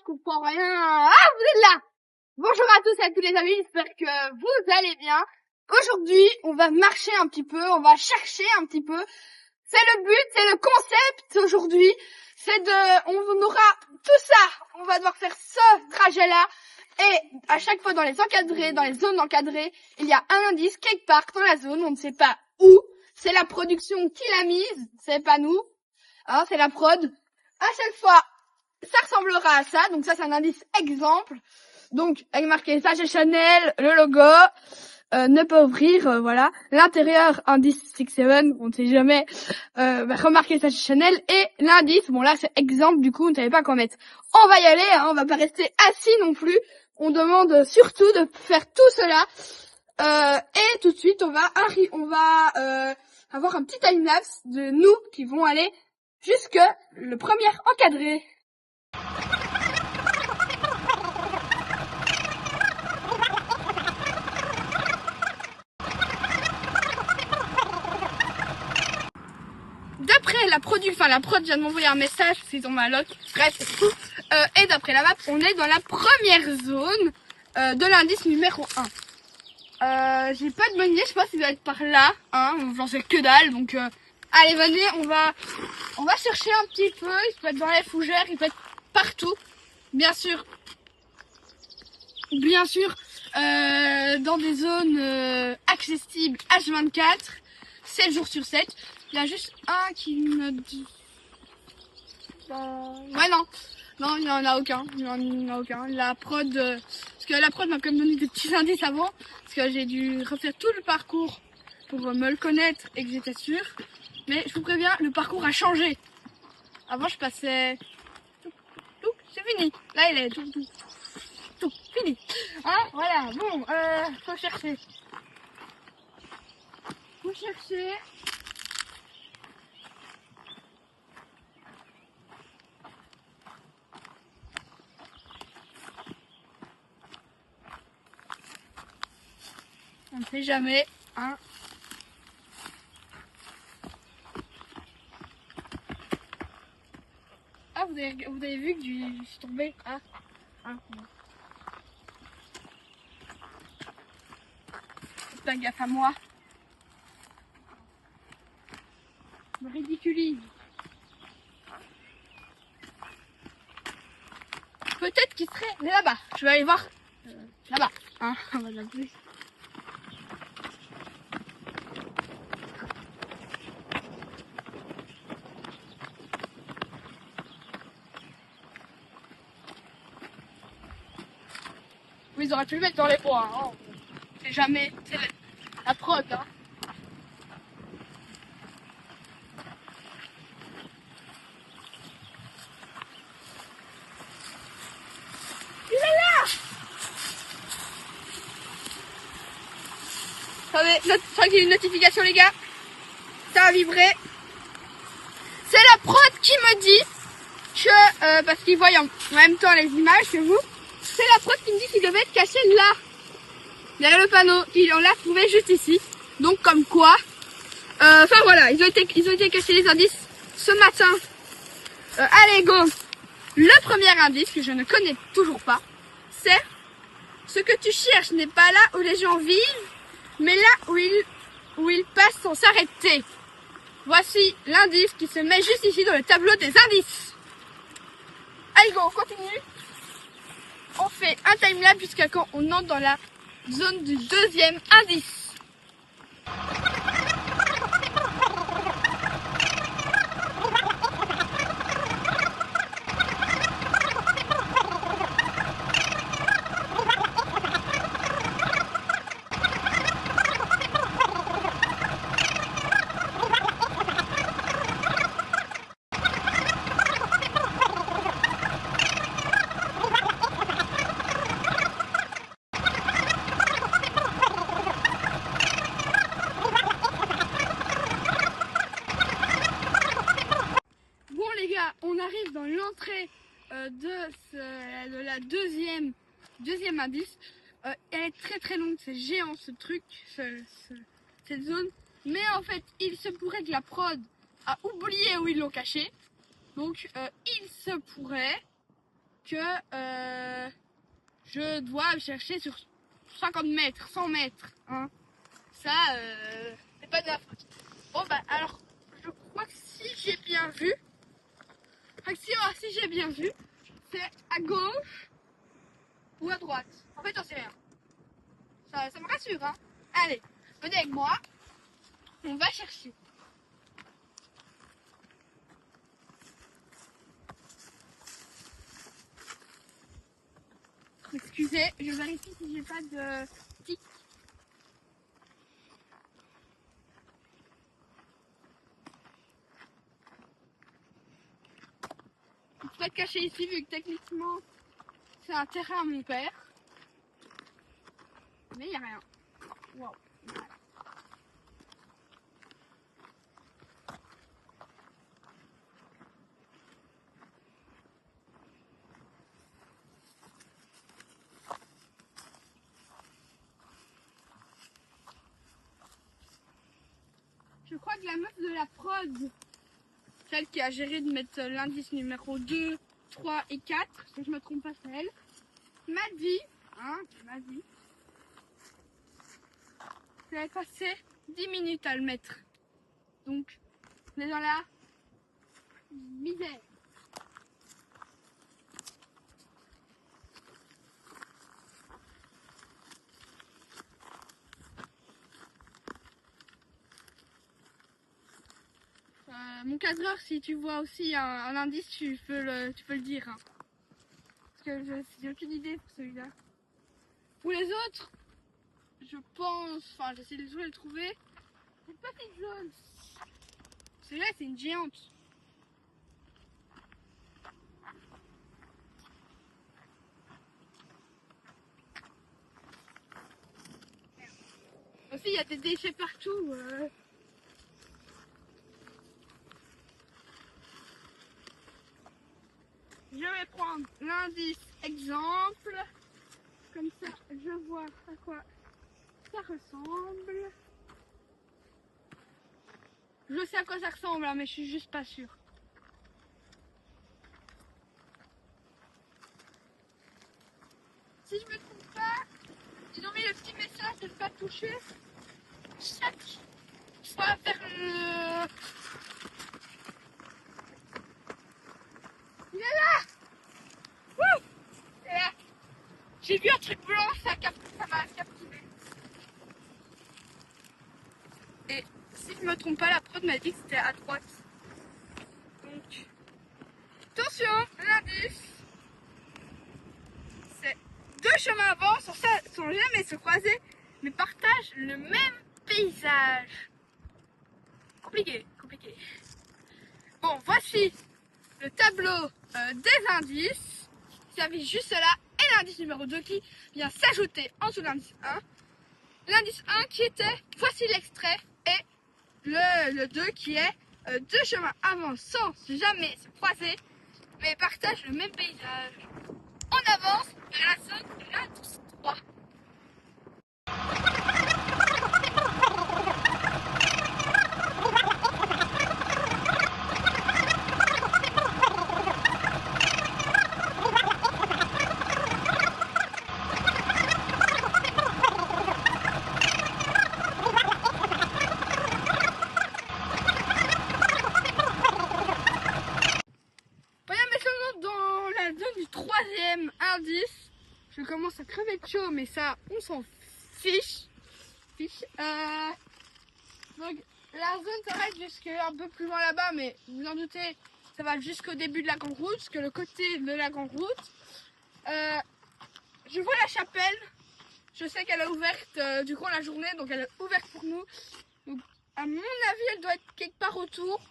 comprends rien. Ah, vous êtes là! Bonjour à tous et à tous les amis, j'espère que vous allez bien. Aujourd'hui, on va marcher un petit peu, on va chercher un petit peu. C'est le but, c'est le concept aujourd'hui. On aura tout ça. On va devoir faire ce trajet-là. Et à chaque fois dans les encadrés, dans les zones encadrées, il y a un indice quelque part dans la zone, on ne sait pas où. C'est la production qui l'a mise, c'est pas nous. Hein, c'est la prod. À chaque fois, ça ressemblera à ça. Donc ça, c'est un indice exemple. Donc, avec marqué Sachet Chanel, le logo, ne pas ouvrir, voilà. L'intérieur, indice 6-7, on ne sait jamais. Remarquez Sachet Chanel. Et l'indice, bon là, c'est exemple, du coup, on ne savait pas quoi mettre. On va y aller, hein, on va pas rester assis non plus. On demande surtout de faire tout cela. Et tout de suite, on va avoir un petit time-lapse de nous qui vont aller jusque le premier encadré. D'après la prod vient de m'envoyer un message parce qu'ils ont ma loc, bref c'est tout. Et d'après la map, on est dans la première zone de l'indice numéro 1. J'ai pas de bonne idée, je sais pas s'il doit être par là, hein, j'en sais que dalle, donc allez venez, on va chercher un petit peu, il peut être dans les fougères, il peut être partout, bien sûr, dans des zones accessibles H24, 7 jours sur 7. Il y a juste un qui me dit... Ouais, non, il n'y en a aucun. La prod... Parce que la prod m'a quand même donné des petits indices avant. Parce que j'ai dû refaire tout le parcours pour me le connaître et que j'étais sûre. Mais je vous préviens, le parcours a changé. Avant, je passais... Tout, c'est fini. Là, il est tout, fini. Hein, voilà, bon, faut chercher. On ne sait jamais, hein. Ah, vous avez vu que je suis tombée. Ah, bon. Faites pas gaffe à moi. Je me ridiculise. Peut-être qu'il serait là-bas. Je vais aller voir là-bas. Hein, on va l'appeler. Oui, ils auraient pu le mettre dans les bois. Hein. C'est jamais. C'est la prod. Hein. Il est là! Attendez, je crois qu'il y a une notification, les gars. Ça a vibré. C'est la prod qui me dit que, parce qu'ils voient en même temps les images que vous, c'est la prod qui me dit qu'il devait être caché là, derrière le panneau. On l'a trouvé juste ici. Donc comme quoi, enfin voilà, ils ont été cachés les indices ce matin. Allez go. Le premier indice que je ne connais toujours pas, c'est ce que tu cherches n'est pas là où les gens vivent, mais là où ils passent sans s'arrêter. Voici l'indice qui se met juste ici dans le tableau des indices. Allez go, on continue. On fait un timelapse jusqu'à quand on entre dans la zone du deuxième indice. On arrive dans l'entrée de la deuxième indice. Elle est très très longue, c'est géant ce truc, cette zone. Mais en fait, il se pourrait que la prod a oublié où ils l'ont caché. Donc, il se pourrait que je dois chercher sur 50 mètres, 100 mètres. Hein. Ça, c'est pas de la faute. Bon, bah, alors, je crois que si j'ai bien vu, si j'ai bien vu, c'est à gauche ou à droite. En fait, j'en sais rien. Ça me rassure, hein. Allez, venez avec moi. On va chercher. Excusez, je vérifie si j'ai pas de tic. Je peux pas te cacher ici vu que techniquement c'est un terrain à mon père. Mais il n'y a rien. Wow. Je crois que la meuf de la prod, celle qui a géré de mettre l'indice numéro 2, 3 et 4, si je me trompe pas, c'est elle, m'a dit qu'elle avait passé 10 minutes à le mettre. Donc, on est dans la misère. Mon cadreur, si tu vois aussi un indice, tu peux le dire. Hein. Parce que j'ai aucune idée pour celui-là. Pour les autres, je pense, enfin j'essaie de toujours les trouver. Une petite jaune. Celui-là, c'est une géante. Aussi, il y a des déchets partout. Je vais prendre l'indice exemple. Comme ça, je vois à quoi ça ressemble. Je sais à quoi ça ressemble, hein, mais je suis juste pas sûre. Si je me trompe pas, ils ont mis le petit message de ne pas toucher chaque fois vers le... Il est là! Wouh! Il est là! J'ai vu un truc blanc, ça m'a captivé. Et si je me trompe pas, la prod m'a dit que c'était à droite. Donc, attention, l'indice. C'est deux chemins avant, sans jamais se croiser, mais partagent le même paysage. Compliqué. Bon, voici le tableau des indices. Il s'affiche juste là, et l'indice numéro 2 qui vient s'ajouter en dessous de l'indice 1. L'indice 1 qui était, voici l'extrait, et le 2 qui est deux chemins avant sans jamais se croiser, mais partagent le même paysage. On avance vers la zone de l'indice 3. Dans la zone du troisième indice, je commence à crever de chaud, mais ça, on s'en fiche. Donc la zone s'arrête jusqu'à un peu plus loin là-bas, mais vous en doutez, ça va jusqu'au début de la grande route, parce que le côté de la grande route, je vois la chapelle. Je sais qu'elle est ouverte durant la journée, donc elle est ouverte pour nous. Donc à mon avis, elle doit être quelque part autour.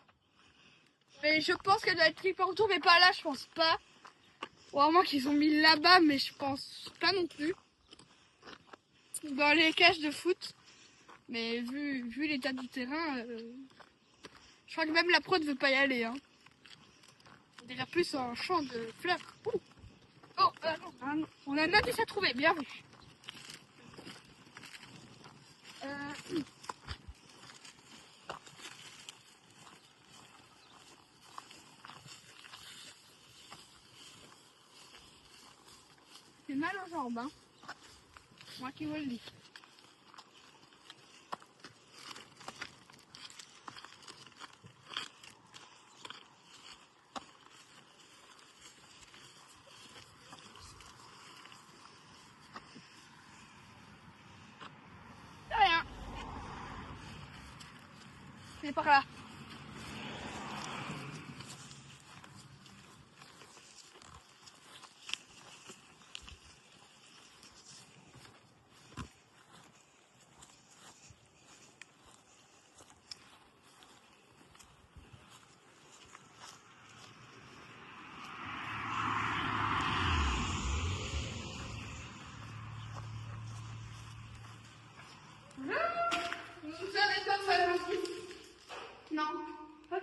Mais je pense qu'elle doit être quelque part autour, mais pas là, je pense pas. Ou à moins qu'ils ont mis là-bas, mais je pense pas non plus. Dans les cages de foot. Mais vu l'état du terrain, je crois que même la prod veut pas y aller. Hein. On dirait plus un champ de fleurs. Ouh. Oh, non, on a un indice à trouver, bien vu. jambe, hein. Moi qui vous le dis. C'est rien. C'est par là. Vous savez pas faire aussi? Non. Ok.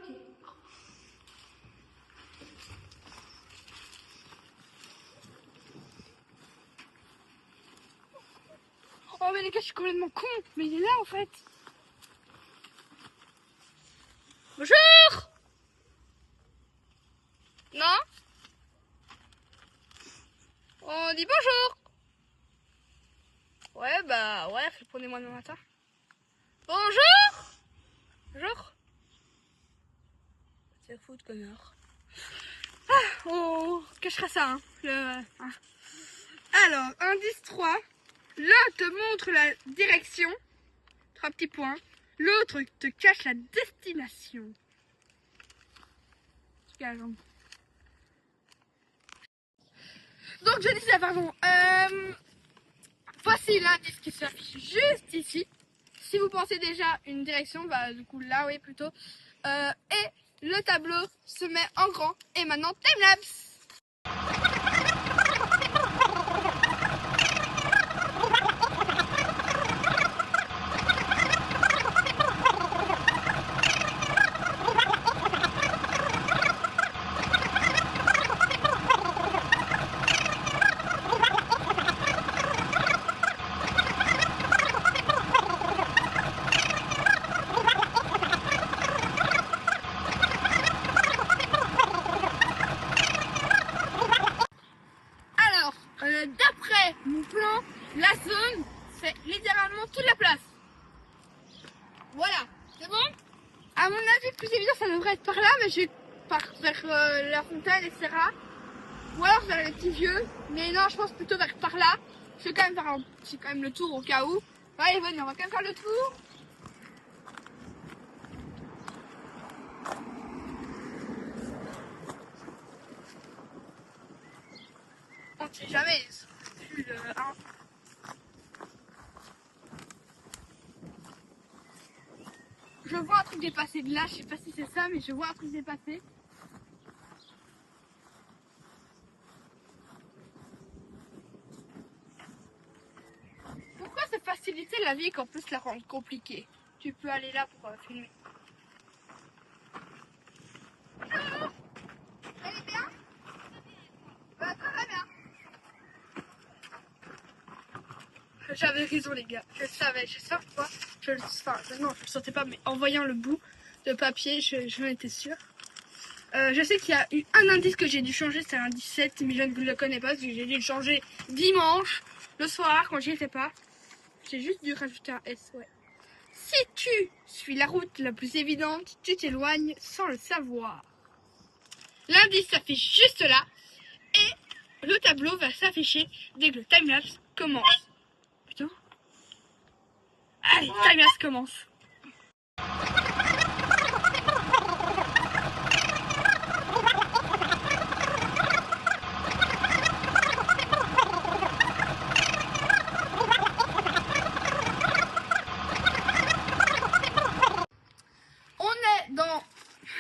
Oh mais les gars, je suis complètement con. Mais il est là en fait. Bonjour. Non? On dit bonjour. Ouais bah ouais, répondez-moi demain matin. Bonjour. Bonjour. C'est fou de connard. Ah, on cachera ça hein. Alors, indice 3. L'un te montre la direction. 3 petits points. L'autre te cache la destination. Donc je disais, pardon. Voici l'indice qui s'affiche juste ici. Si vous pensez déjà une direction, bah du coup là oui plutôt. Et le tableau se met en grand. Et maintenant timelapse. D'après mon plan, la zone, c'est littéralement toute la place. Voilà, c'est bon? À mon avis, le plus évident, ça devrait être par là, mais je vais vers la fontaine, etc. Ou alors vers les petits vieux. Mais non, je pense plutôt vers par là. Je vais quand même faire quand même le tour au cas où. Allez, venez, on va quand même faire le tour. On ne sait jamais. Je vois un truc dépasser de là, je sais pas si c'est ça, mais je vois un truc dépasser. Pourquoi c'est faciliter la vie qu'en plus la rendre compliquée? Tu peux aller là pour filmer. Bonjour. Vous allez bien? Bah, très bien. J'avais raison les gars, je le savais, je sais pourquoi. Non, je le sentais pas, mais en voyant le bout de papier, j'en étais sûre. Je sais qu'il y a eu un indice que j'ai dû changer, c'est un 17, mais je ne le connais pas, parce que j'ai dû le changer dimanche, le soir, quand j'y étais pas. J'ai juste dû rajouter un S, ouais. Si tu suis la route la plus évidente, tu t'éloignes sans le savoir. L'indice s'affiche juste là, et le tableau va s'afficher dès que le timelapse commence. Putain. Allez, timelapse commence.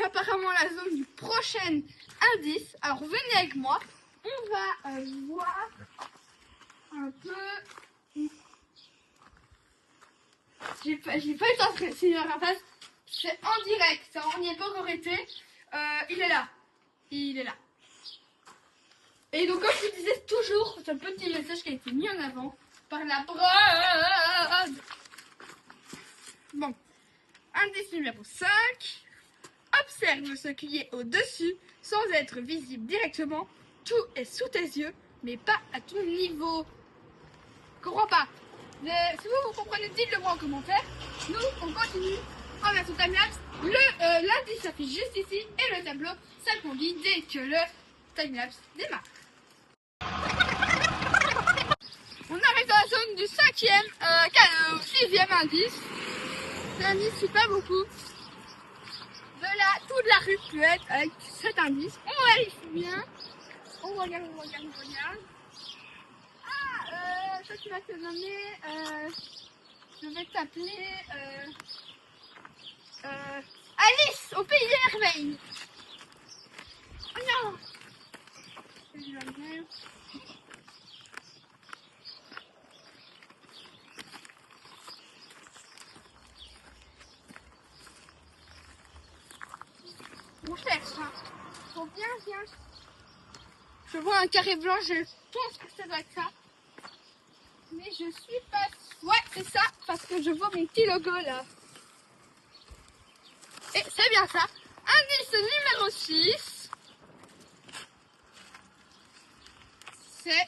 Apparemment la zone du prochain indice. Alors venez avec moi, on va voir un peu. J'ai pas eu le temps de signer la face. C'est en direct, on n'y est pas encore été. Il est là, il est là. Et donc comme je vous disais toujours, ce petit message qui a été mis en avant par la prod. Bon, indice numéro 5. Observe ce qui est au-dessus sans être visible directement. Tout est sous tes yeux. mais pas à tout niveau. Je comprends pas. Si vous comprenez, dites-le moi en commentaire. Nous, on continue. On a son timelapse. L'indice s'affiche juste ici et le tableau s'agrandit dès que le timelapse démarre. On arrive dans la zone du 5e, 6e indice. L'indice suit pas beaucoup. De là, toute la rue peut être avec cet indice. On vérifie bien. On regarde. Ah, toi tu vas te nommer. Je vais t'appeler Alice au pays des merveilles. Oh non. On cherche, hein. Faut bien. Je vois un carré blanc, je pense que ça doit être ça. Mais je suis pas... Ouais, c'est ça, parce que je vois mon petit logo là. Et c'est bien ça. Indice numéro 6. C'est...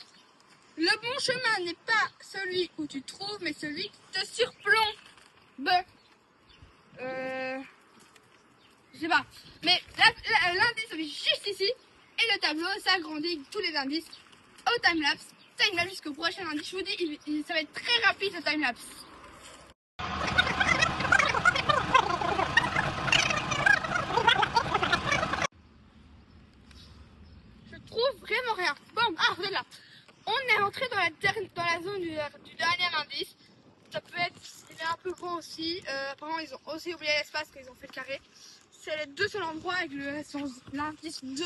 Le bon chemin n'est pas celui où tu trouves, mais celui qui te surplombe. Je sais pas. Mais l'indice est juste ici. Et le tableau s'agrandit tous les indices au timelapse. Timelapse jusqu'au prochain indice. Je vous dis, ça va être très rapide ce timelapse. Je trouve vraiment rien. Bon, vous êtes là. On est rentré dans la zone du dernier indice. Ça peut être, il est un peu gros aussi. Apparemment, ils ont aussi oublié l'espace quand ils ont fait le carré. C'est les deux seuls endroits avec l'indice 2.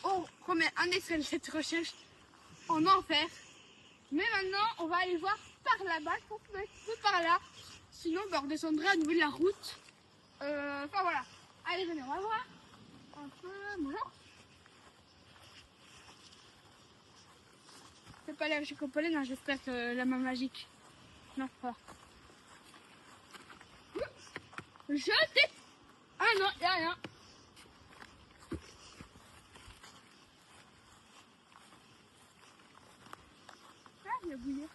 On remet un extrait de cette recherche en enfer. Mais maintenant, on va aller voir par là-bas, un peu par là. Sinon, on redescendra à nouveau de la route. Enfin voilà. Allez, venez, on va voir. Un peu. Bonjour. C'est pas allergique au pollen, hein, j'espère que la main magique. Non, pas. Jetez. Ah non, y'a rien. Ah, il y a bouillir.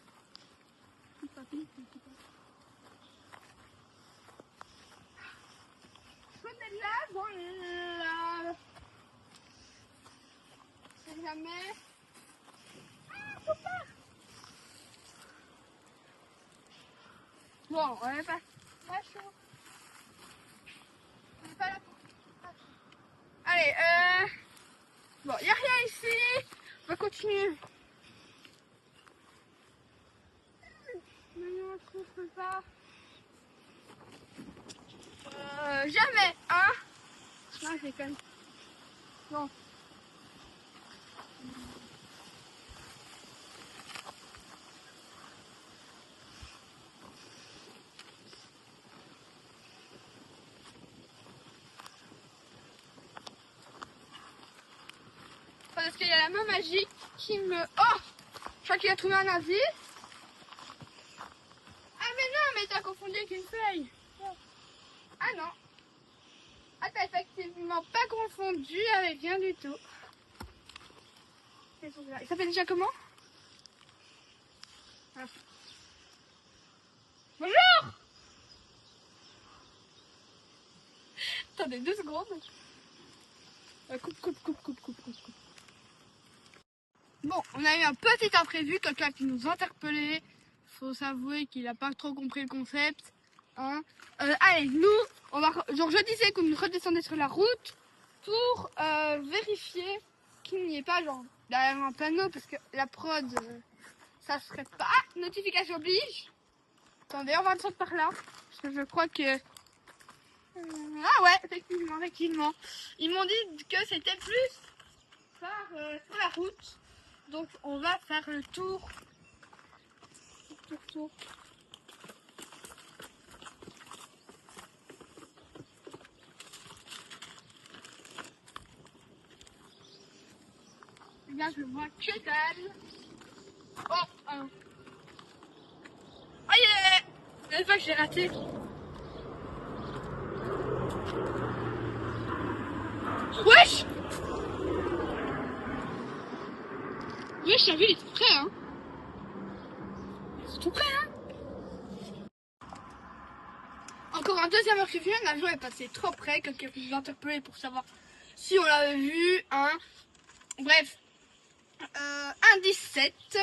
Peut-être là, dans la... C'est jamais... Ah, faut pas. Bon, on est pas chaud. On est pas là pour... Allez, bon, il n'y a rien ici. On va continuer. Mais non, je trouve pas. Jamais, hein. Non, j'ai quand même... Bon. Parce qu'il y a la main magique qui me... Oh, je crois qu'il a trouvé un indice. Ah mais non, mais t'as confondu avec une feuille. Ah non. Ah, t'as effectivement pas confondu avec rien du tout. Il s'appelle déjà comment? Ah. Bonjour. Attendez 2 secondes. Coupe. Bon, on a eu un petit imprévu, quelqu'un qui nous interpellait. Faut s'avouer qu'il a pas trop compris le concept. Hein. Allez, nous, on va. Genre, je disais qu'on redescendait sur la route pour vérifier qu'il n'y ait pas genre derrière un panneau parce que la prod, ça serait pas. Notification oblige. Attendez, on va descendre par là parce que je crois que. Ah ouais, effectivement. Ils m'ont dit que c'était plus par sur la route. Donc on va faire le tour. Tour. Et là je vois que dalle. Oh, aïe, la fois que j'ai raté. Wesh. t'as vu, il est tout prêt, hein. C'est tout prêt, hein. Encore un deuxième heure qui vient, l'avion est passé trop près, quelqu'un peut nous interpeller pour savoir si on l'avait vu, hein. Bref, indice 7.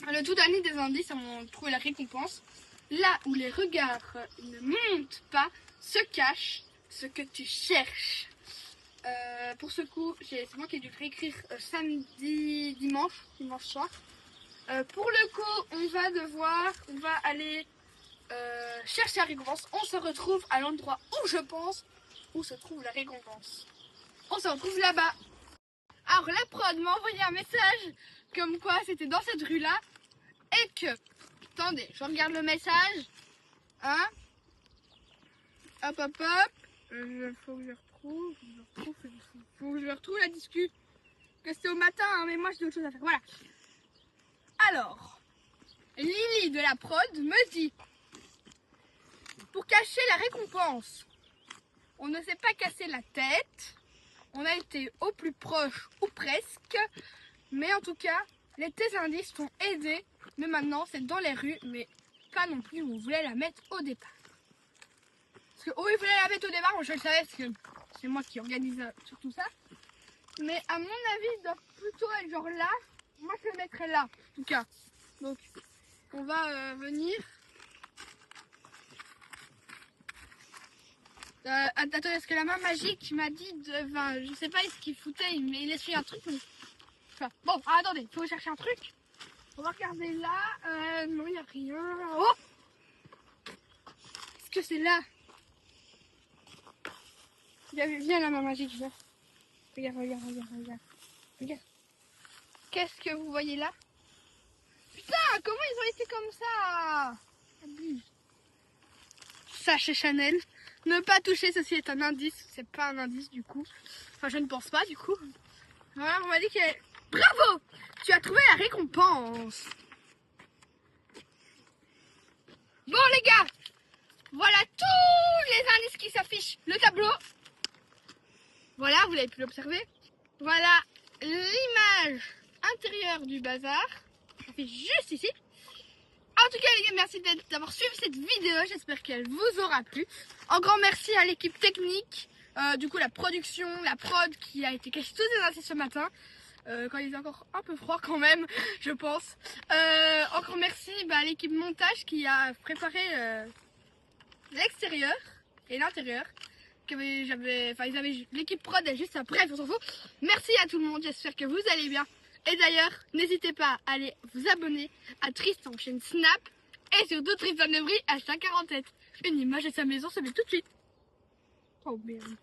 Le tout dernier des indices, on trouve la récompense. Là où les regards ne montent pas, se cache ce que tu cherches. Pour ce coup, c'est moi qui ai dû réécrire dimanche soir. Pour le coup, on va aller chercher la récompense. On se retrouve à l'endroit où je pense où se trouve la récompense. On se retrouve là-bas. Alors la prod m'a envoyé un message comme quoi c'était dans cette rue-là et que... Attendez, je regarde le message. Hein? Hop, hop, hop. Faut que je retrouve la discussion. Que c'était au matin, hein, mais moi j'ai autre chose à faire. Voilà. Alors, Lily de la prod me dit, pour cacher la récompense, on ne s'est pas cassé la tête. On a été au plus proche ou presque. Mais en tout cas, tes indices t'ont aidé. Mais maintenant, c'est dans les rues, mais pas non plus où on voulait la mettre au départ. Parce que où il voulait la mettre au départ, moi je le savais parce que c'est moi qui organise sur tout ça. Mais à mon avis, il doit plutôt être genre là. Moi je le mettrais là, en tout cas. Donc, on va venir. Attends, est-ce que la main magique m'a dit de... Enfin, je sais pas ce qu'il foutait, mais il essuyait un truc. Mais... Enfin, bon, attendez, il faut chercher un truc. On va regarder là. Non, il n'y a rien. Oh! Est-ce que c'est là? Viens la main magique, viens. Regarde. Regarde. Qu'est-ce que vous voyez là? Putain, comment ils ont été comme ça? Abuse. Ça chez Chanel. Ne pas toucher, ceci est un indice. C'est pas un indice du coup. Enfin, je ne pense pas du coup. Voilà, on m'a dit que... Bravo! Tu as trouvé la récompense. Bon les gars, voilà tous les indices qui s'affichent. Le tableau. Voilà, vous l'avez pu l'observer. Voilà l'image intérieure du bazar. Ça fait juste ici. En tout cas les gars, merci d'avoir suivi cette vidéo. J'espère qu'elle vous aura plu. Un grand merci à l'équipe technique. Du coup la production, la prod qui a été cachée tous les indices ce matin. Quand il est encore un peu froid quand même, je pense. Encore merci à l'équipe montage qui a préparé l'extérieur et l'intérieur. L'équipe prod est juste bref, on s'en fout. Merci à tout le monde, j'espère que vous allez bien. Et d'ailleurs, n'hésitez pas à aller vous abonner à Tristan chaîne Snap et surtout Tristan Lebris à 547. Une image de sa maison se met tout de suite. Oh merde.